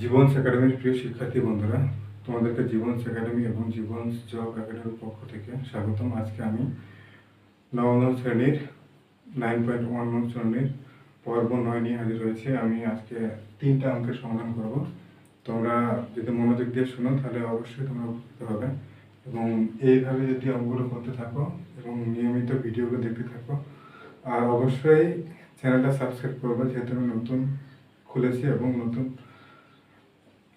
জীবনস একাডেমির প্রিয় শিক্ষার্থী বন্ধুরা, তোমাদেরকে জীবনস একাডেমি এবং জীবনস জব একাডেমির পক্ষ থেকে স্বাগতম। আজকে আমি নবম শ্রেণীর 9.1 শ্রেণীর পর্ব 9 নিয়ে হাজির হয়েছে। আমি আজকে 3টা অঙ্কের সমাধান করব। তোমরা যদি মনোযোগ দিয়ে শোনো তাহলে অবশ্যই তোমরা উপকৃত হবে এবং এইভাবে যদি অঙ্কগুলো করতে থাকো এবং নিয়মিত ভিডিওগুলো দেখতে থাকো, আর অবশ্যই চ্যানেলটা সাবস্ক্রাইব করবে, যেহেতু আমি নতুন খুলেছি এবং নতুন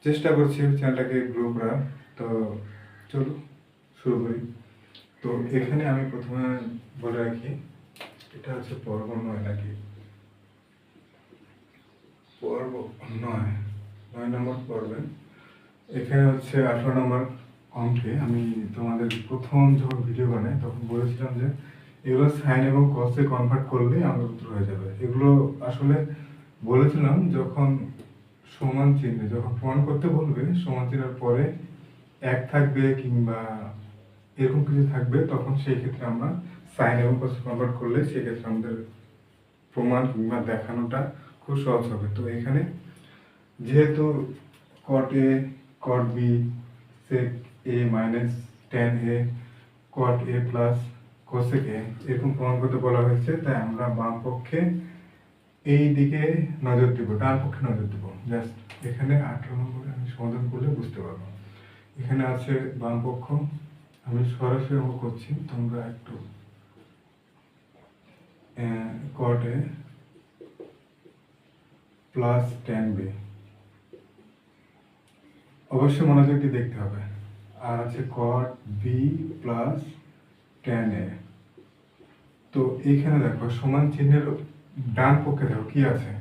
চেষ্টা করছি চ্যানেলটাকে গ্রো করার। তো চলো শুরু করি। তো এখানে আমি প্রথমে বলে রাখি, এটা হচ্ছে পর্ব 9 নাকি পর্ব 9 নম্বর পর্বে। এখানে হচ্ছে 18 নম্বর অঙ্কে আমি তোমাদের প্রথম যখন ভিডিও বানাই তখন বলেছিলাম যে এগুলো সাইন এবং কসে কনভার্ট করলেই আমার উত্তর হয়ে যাবে। এগুলো আসলে বলেছিলাম যখন সমান চিহ্নে, যখন প্রমাণ করতে বলবে সমান চিহ্নের পরে এক থাকবে কিংবা এরকম কিছু থাকবে, তখন সেই ক্ষেত্রে আমরা সাইন এবং কসে কনভার্ট করলে সেক্ষেত্রে আমাদের প্রমাণ কিংবা দেখানোটা খুব সহজ হবে। তো এখানে যেহেতু cot A, cot B, sec A minus tan A, cot A plus cosec A এরকম প্রমাণ করতে বলা হয়েছে, তাই আমরা বাম পক্ষে এই দিকে নজর দিব, ডান পক্ষে নজর দিব। জাস্ট এখানে 18 নম্বরে আমি সমাধান করলে বুঝতে পারবো। এখানে আছে বাম পক্ষ, আমি সরাসরি অঙ্ক করছি, তোমরা একটু কট এ প্লাস টেন বি অবশ্যই মনোযোগ দিয়ে দেখতে হবে। আর আছে কট বি প্লাস টেন এ। তো এইখানে দেখো সমান চিহ্নের ডান পক্ষে দেখো কি আছে,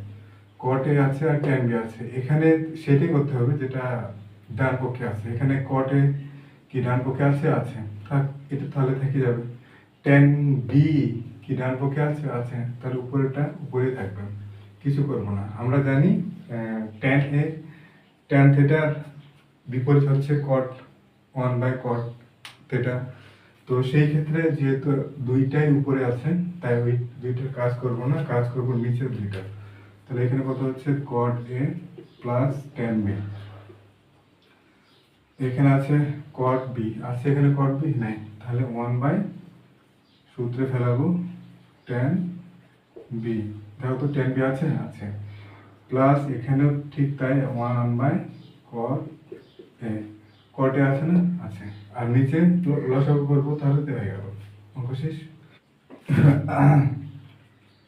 কট এ আছে আর টেন বি আছে। এখানে সেটাই করতে হবে যেটা ডান পক্ষে আছে। এখানে কট এ কি ডান পক্ষে আছে? আছে, থাক, এটা তাহলে থেকে যাবে। টেন বি কি ডান পক্ষে আছে? আছে, তাহলে উপরেটা উপরেই থাকবে, কিছু করবো না। আমরা জানি টেন এ, টেন থিটার বিপরীত হচ্ছে কট 1/cot থিটা। তো সেই ক্ষেত্রে যেহেতু দুইটাই উপরে আছে, তাই ওই দুইটার কাজ করব না, কাজ করব নিচের দুইটা। তাহলে এখানে কত হচ্ছে কট এ প্লাস টেন বি। এখানে আছে কট বি, আছে এখানে কট বি নাই, তাহলে 1/ সূত্রে ফেলাবো টেন বি। দেখো তো টেন বি আছে, আছে, প্লাস এখানেও ঠিক তাই 1/cot এ। কট এ আছে না? আছে। আর নিচে লসাগু করবো, তাহলে তো হয়ে গেল, অঙ্ক শেষ।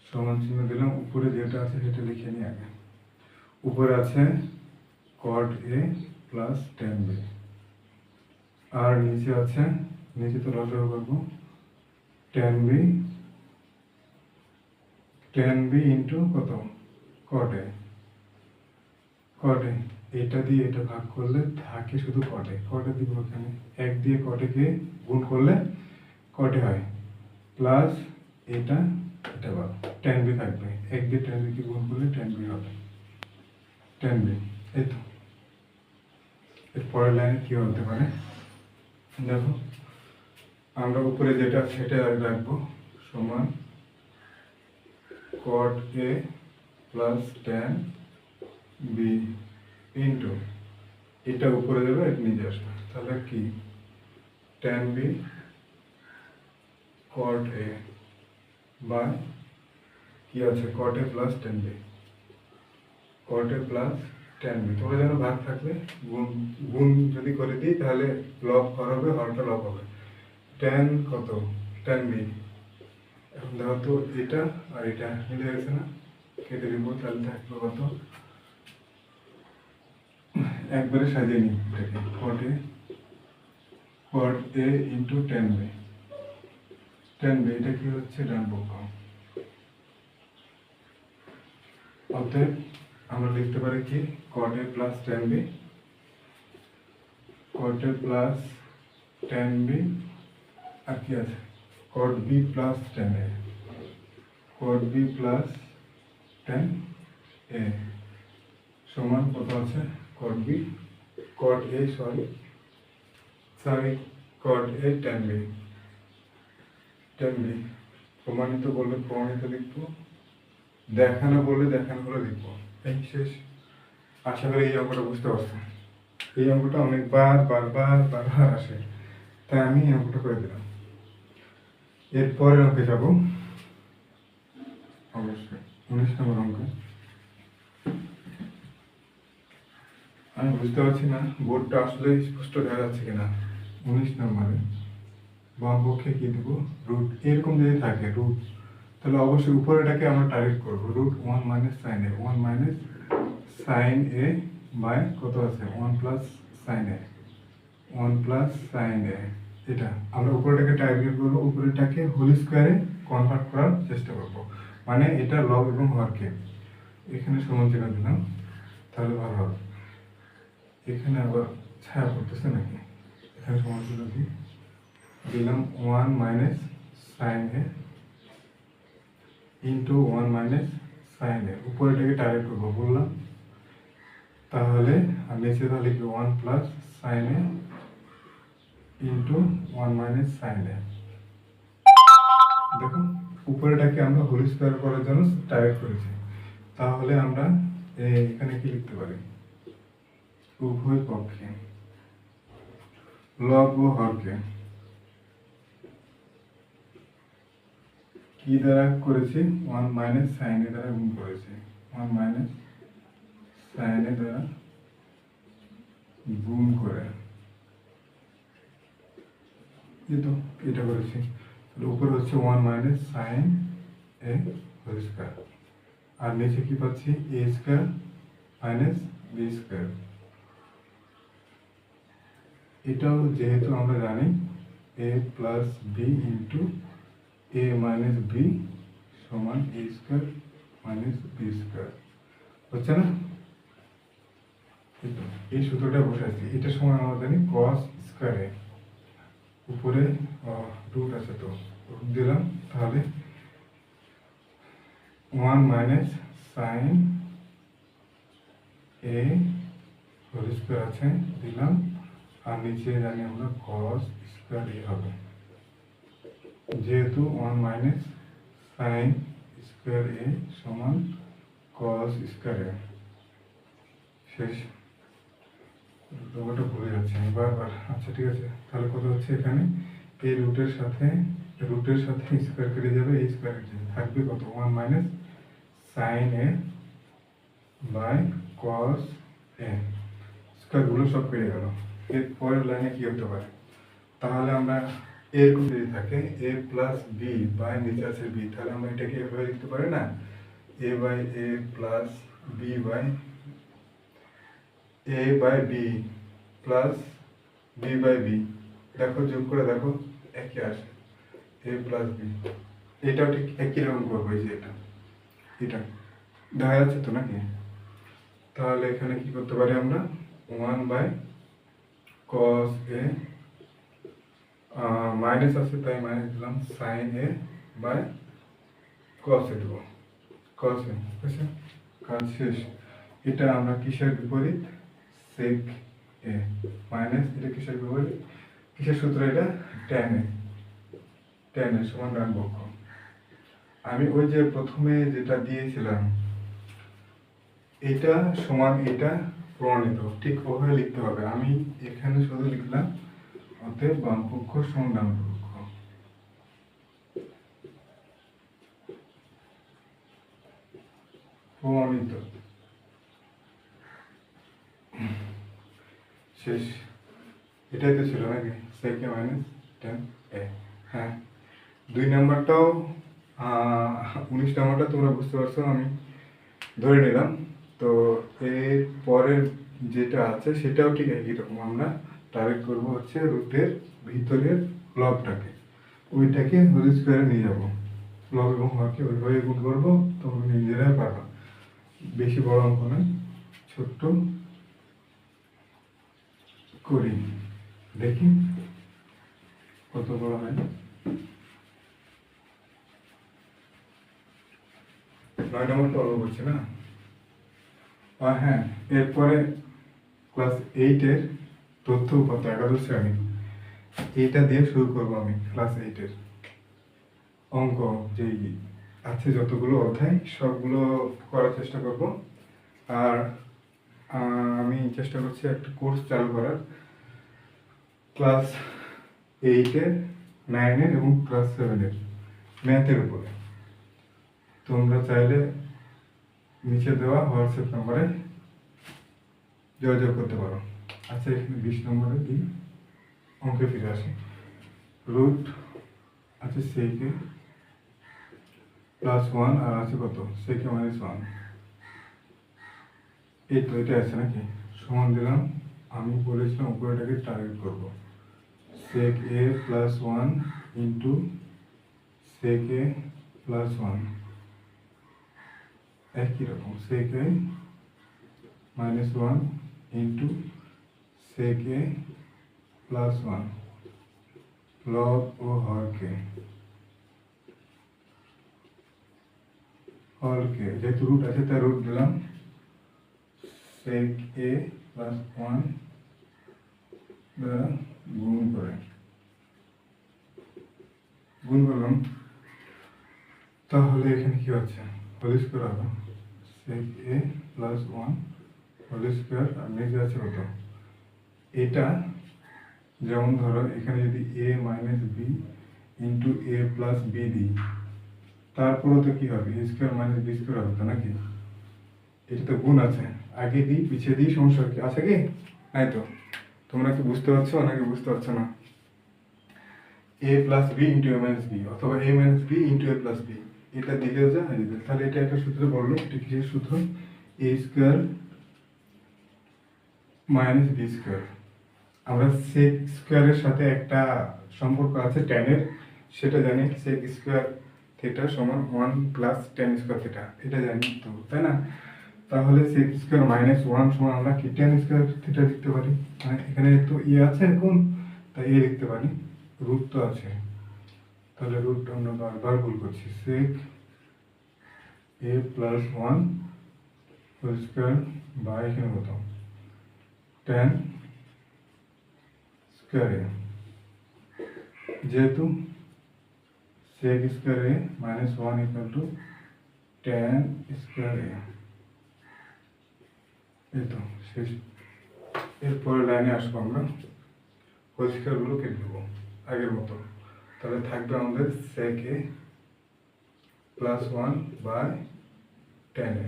সমান চিহ্ন দিলাম, উপরে যেটা আছে সেটা লিখে নিই আগে। উপরে আছে কট এ প্লাস টেন বি, আর নিচে আছে, নিচে তো লসাগু করবো, টেন বি ইন্টু কত? কট এ। কট এ, এটা দিয়ে এটা ভাগ করলে থাকে শুধু কটে। কটে দিব এখানে, এক দিয়ে কটেকে গুণ করলে কটে হয়, প্লাস এটা, এটা বাদ, টেন বি থাকবে, এক দিয়ে টেন বিকে গুণ করলে টেন বি হবে, টেন বি। এই তো, এর পরের লাইনে কি হতে পারে দেখো, আমরা উপরে যেটা সেটা রাখবো, সমান কট A plus ten B into, এটা উপরে যাবে, এটা নিচে আসবে, তাহলে কি টেন বি কট এ বা কি আছে কট A plus ten B, caught A plus ten B. তোমরা যেন ভাগ থাকলে গুণ, গুণ যদি করে দিই তাহলে লব হর হবে, হরটা লব হবে। টেন কত? Tan B. এখন দেখো তো এটা আর এটা মিলে গেছে না, কেটে দিব, তাহলে থাকবে কত? একবারে সাজিয়ে নিই এটাকে, cot A into tan B. Tan B এটা কি হচ্ছে? ডান পক্ষ। অতএব আমরা লিখতে পারি কি, কট A plus ten B, caught A plus ten B, আর কি আছে কট B plus ten A, cot B plus ten এ সমান কত আছে? কট বি, কট এ, সরি কট এ টেন বি, টেন বি। প্রমাণিত বললে প্রমাণিত লিখবো, দেখানো বললে দেখানো করে লিখবো, এই শেষ। আশা করি এই অঙ্কটা বুঝতে পারছো। এই অঙ্কটা অনেকবার বারবার আসে, তাই আমি এই অঙ্কটা করে দিলাম। এরপরের অঙ্কে যাব, অবশ্যই 19 নম্বর অঙ্ক। আমি বুঝতে পারছি না বোর্ডটা আসলে স্পষ্ট দেখা যাচ্ছে কিনা। 19 নম্বরে বাম পক্ষে কি দেবো, রুট। এরকম যদি থাকে রুট, তাহলে অবশ্যই উপরেটাকে আমরা টার্গেট করবো, root 1 minus sine A, 1 minus sine A by কত আছে 1 plus sine A, 1 plus sine A. এটা আমরা উপরেটাকে টার্গেট করবো, উপরেটাকে হোল স্কোয়ারে কনভার্ট করার চেষ্টা করবো, মানে এটা লব এবং হরকে এখানে সমান চিহ্ন দিলাম, তাহলে ভালো হবে। এখানে আবার ছায়া পড়তেছে নাকি, এখানে সমান চিহ্ন দিলাম 1 মাইনাস সাইন এ ইন্টু 1 মাইনাস সাইন এ, উপরেটাকে টার্গেট করবো বললাম, তাহলে আর নিচে তাহলে কি 1 প্লাস সাইন এ ইন্টু 1 মাইনাস সাইন এ। দেখো উপরেটাকে আমরা হোল স্কোয়ার করার জন্য টার্গেট করেছি, তাহলে আমরা এখানে কি লিখতে পারি, উভয় পক্ষে লব ও হরকে কি দ্বারা করেছি, 1 মাইনাস সাইন এ দ্বারা গুণ করেছি, 1 মাইনাস সাইন এ দ্বারা গুণ করে এটা করেছি। উপরে হচ্ছে 1 মাইনাস সাইন এ হোল স্কয়ার, আর নিচে কি পাচ্ছি এ স্কয়ার মাইনাস বি স্কয়ার। এটাও যেহেতু আমরা জানি এ প্লাস বি ইন্টু এ মাইনাস বি সমান এ স্কয়ার মাইনাস বি স্কয়ার, হচ্ছে না? এই সূত্রটা বসে আছে, এটা সমান আমরা জানি কস স্কয়ারে, উপরে রুট আছে তো রুট দিলাম, তাহলে 1 মাইনাস সাইন এ হোল স্কয়ার আছে দিলাম, আর নিচে জানি আমরা কস স্কয়ার এ হবে, যেহেতু 1 মাইনাস সাইন স্কয়ার এ সমান কস স্কয়ার এ। শেষ, ওটা ভুলে যাচ্ছে আমি বারবার। আচ্ছা ঠিক আছে, তাহলে কত হচ্ছে এখানে এই রুটের সাথে স্কয়ার কেটে যাবে, এই স্কয়ার কেটে যাবে, থাকবে কত 1 minus sine A by cos A, স্কয়ারগুলো সব কেটে গেল। এর পরের লাইনে কি হতে পারে, তাহলে আমরা এরকম যদি থাকে এ প্লাস বি বাই নিচে আছে বি, তাহলে আমরা এটাকে এভাবে লিখতে পারি না, A by A plus B by A by B plus B by B. দেখো যোগ করে দেখো একই আসে, এ প্লাস বি, এটাও ঠিক একই রকম করবো, এই যে এটা দেখা যাচ্ছে তো নাকি? তাহলে এখানে কি করতে পারি আমরা 1 বাই কস এ মাইনাস আছে তাই মাইনাস দিলাম, সাইন এ বাই কস এ দেবো, কস এ, বুঝছো? কাজ শেষ। এটা আমরা কিসের বিপরীত, সেক এ মাইনাস, এটা কিসের বিপরীত, কিসের সূত্র এটা, ট্যান এ সমান ডান পক্ষ। আমি ওই যে প্রথমে যেটা দিয়েছিলাম এটা সমান এটা প্রমাণিত, ঠিক ওভাবে লিখতে হবে। আমি এখানে শুধু লিখলাম অতএব বাম পক্ষ সমান ডান পক্ষ। প্রমাণিত, শেষ। এটাই তো ছিল নাকি, সেক এ মাইনাস ট্যান এ। হ্যাঁ, 2 নাম্বারটাও 19 নাম্বারটা তোমরা বুঝতে পারছো, আমি ধরে নিলাম। তো এর পরের যেটা আছে সেটাও ঠিক একই রকম, আমরা টার্গেট করবো হচ্ছে রুটের ভিতরের লবটাকে, ওইটাকে হোল স্কোয়ারে নিয়ে যাবো, লব এবং হরকে ওইভাবে গুণ করবো, তোমরা নিজেরাই পারবা। বেশি বড় অঙ্ক নয়, ছোট্ট করি, দেখি কত বড় হয়। 9 নম্বরটা অল্প করছে না। হ্যাঁ, এরপরে ক্লাস 8-এর তথ্য উপাত্ত একাদশ শ্রেণী, এইটা দিয়ে শুরু করবো আমি। ক্লাস 8-এর অঙ্ক যেই আছে যতগুলো অধ্যায় সবগুলো করার চেষ্টা করব। আর আমি চেষ্টা করছি একটা কোর্স চালু করার ক্লাস 8-এর 9-এর এবং ক্লাস 7-এর ম্যাথের উপরে। তোমরা চাইলে নিচে দেওয়া হোয়াটসঅ্যাপ নাম্বারে যোগাযোগ করতে পারো। আচ্ছা, এখানে 20 নম্বরে দিই, অঙ্কে ফিরে আসি। রুট আছে সেকে +1 আর আছে কত সেকে -1, এই তো এটা আছে নাকি, সমান দিলাম। আমি বলেছিলাম উপরেটাকে টার্গেট করব, সেক এ +1 ইন্টু সেক এ +1 একই রকম, সেক এ -1 ইন্টু সেক এ +1 লব ও হরকে যেহেতু রুট আছে তাই রুট দিলাম, সেক এ +1 দ্বারা গুণ করলাম। তাহলে এখানে কি হচ্ছে, হোল স্কোয়ার হবে, সেক এ +1 হোল স্কোয়ার, আর নিচে আছে কত, এটা যেমন ধরো এখানে যদি a - b into a + b দিই, তারপরে তো কি হবে, a স্কোয়ার - b স্কোয়ার হবে তো নাকি। এটা তো গুণ আছে, আগে দিই পিছিয়ে দিই, সমস্যা কি আছে কি নাই? তো তোমরা কি বুঝতে পারছো নাকি বুঝতে পারছো না? a + b into a - b অথবা a - b into a + b, এটা দিলেও যা হয়ে যাবে। তাহলে এটা একটা সূত্র বললো, এটা কিসের সূত্র, a স্কোয়ার - b স্কোয়ার। আমরা সেক স্কোয়ারের সাথে একটা সম্পর্ক আছে ট্যানের, সেটা জানি, সেক স্কোয়ার থিটা সমান 1 + tan স্কোয়ার থিটা, এটা জানি তো, তাই না? তাহলে সেক স্কোয়ার -1 সমান আমরা কি tan স্কোয়ার থিটা লিখতে পারি, মানে এখানে তো আছে কোন, তাই লিখতে পারি, রুট তো আছে, তাহলে রুট আমরা বারবার ভুল করছি, সেক a +1 হোল স্কোয়ার বা এখানে কত tan স্কোয়ার এ, যেহেতু sec স্কোয়ার এ -1 = tan স্কোয়ার এ, এই তো শেষ। এরপরে লাইনে আসবো আমরা, হোল স্কোয়ারগুলো কেটে দেবো আগের মতো। তাহলে থাকবে আমাদের sec a +1 by tan a,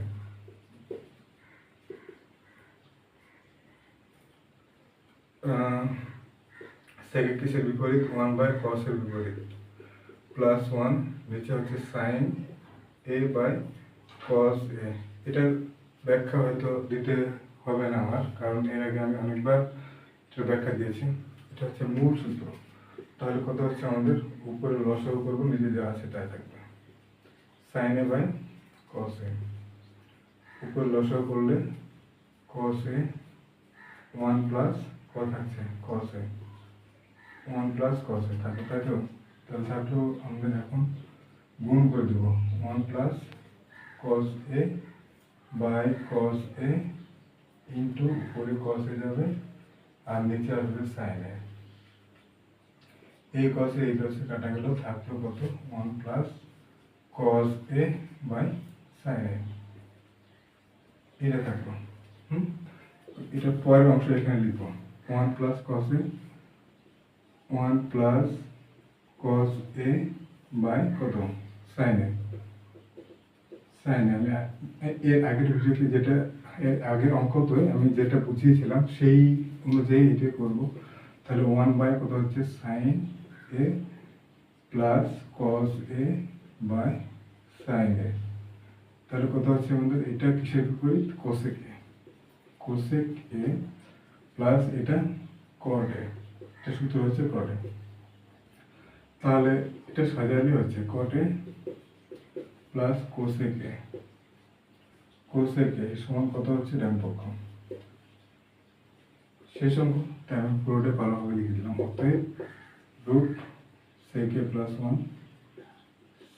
sec a কিসের বিপরীত, 1/cos এর বিপরীত, +1 নিচে হচ্ছে sin a by cos a। এটার ব্যাখ্যা হয়তো দিতে হবে না আমার, কারণ এর আগে আমি অনেকবার এটার ব্যাখ্যা দিয়েছি। এটা হচ্ছে মূল সূত্র। তাহলে কত হচ্ছে আমাদের, উপরে লসাগু করবো, নিচে যা আছে তাই থাকবে, sin a by cos a, উপরে লসাগু করলে cos a 1 প্লাস কত থাকছে cos a 1 plus cos a থাকবে, তাই তো। তাহলে থাকলেও আমাদের এখন গুণ করে দেবো, 1 plus cos a by cos a into উপরে cos a যাবে আর নিচে আসবে sin a, এই cos a এই cos a কাটা গেল, থাকলো কত 1 plus cos a by sin a, এটা থাকলো। এটা পরের অংশ এখানে লিখবো, 1 plus cos a 1 plus cos a by কত sin a। আমি এর আগের ভিডিওতে যেটা, এর আগের অঙ্কতে আমি যেটা বুঝিয়েছিলাম সেই অনুযায়ী এটা করব। তাহলে 1 বাই কত হচ্ছে sin a plus cos a by sin a, তাহলে কত হচ্ছে আমাদের, এটা কিসের বিপরীত, cosec a, cosec a plus এটা cot a, এটা সূত্র হচ্ছে cot a। তাহলে এটা সাজালে হচ্ছে cot a প্লাস cosec a, cosec a সমান কত হচ্ছে ডান পক্ষ, শেষ অঙ্ক, তাই আমি পুরোটা ভালোভাবে লিখে দিলাম। অতএব root sec a plus 1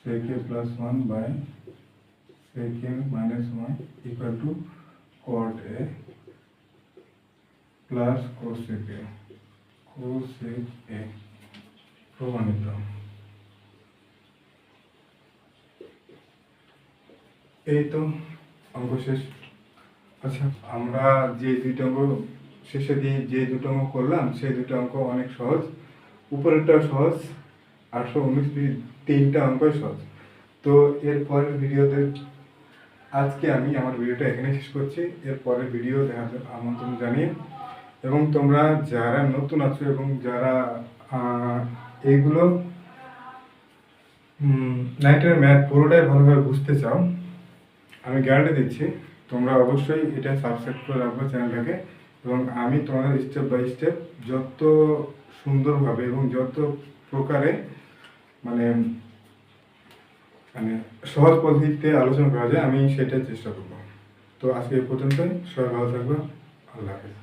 sec a plus 1 by sec a minus 1 equal to cot a প্লাস cosec a, cosec a প্রমাণিত। এই তো অঙ্ক শেষ। আচ্ছা, আমরা যে দুইটা অঙ্ক শেষে দিয়ে যে দুটো অঙ্ক করলাম সেই দুটো অঙ্ক অনেক সহজ, উপরেরটাও সহজ, 819 তিনটা অঙ্কই সহজ। তো এর পরের ভিডিওতে আজকে আমি আমার ভিডিওটা এখানে শেষ করছি। এর পরের ভিডিও দেখার জন্য আমন্ত্রণ জানিয়ে, এবং তোমরা যারা নতুন আছো এবং যারা এইগুলো নাইটের ম্যাথ পুরোটাই ভালোভাবে বুঝতে চাও, আমি গ্যারান্টি দিচ্ছি তোমরা অবশ্যই এটা সাবস্ক্রাইব করে রাখবে চ্যানেলটাকে, এবং আমি তোমাদের স্টেপ বাই স্টেপ যত সুন্দরভাবে এবং যত প্রকারে মানে মানে সহজ পদ্ধতিতে আলোচনা করা যায় আমি সেটার চেষ্টা করবো। তো আজকে এই পর্যন্তই, সবাই ভালো থাকবে, আল্লাহ হাফেজ।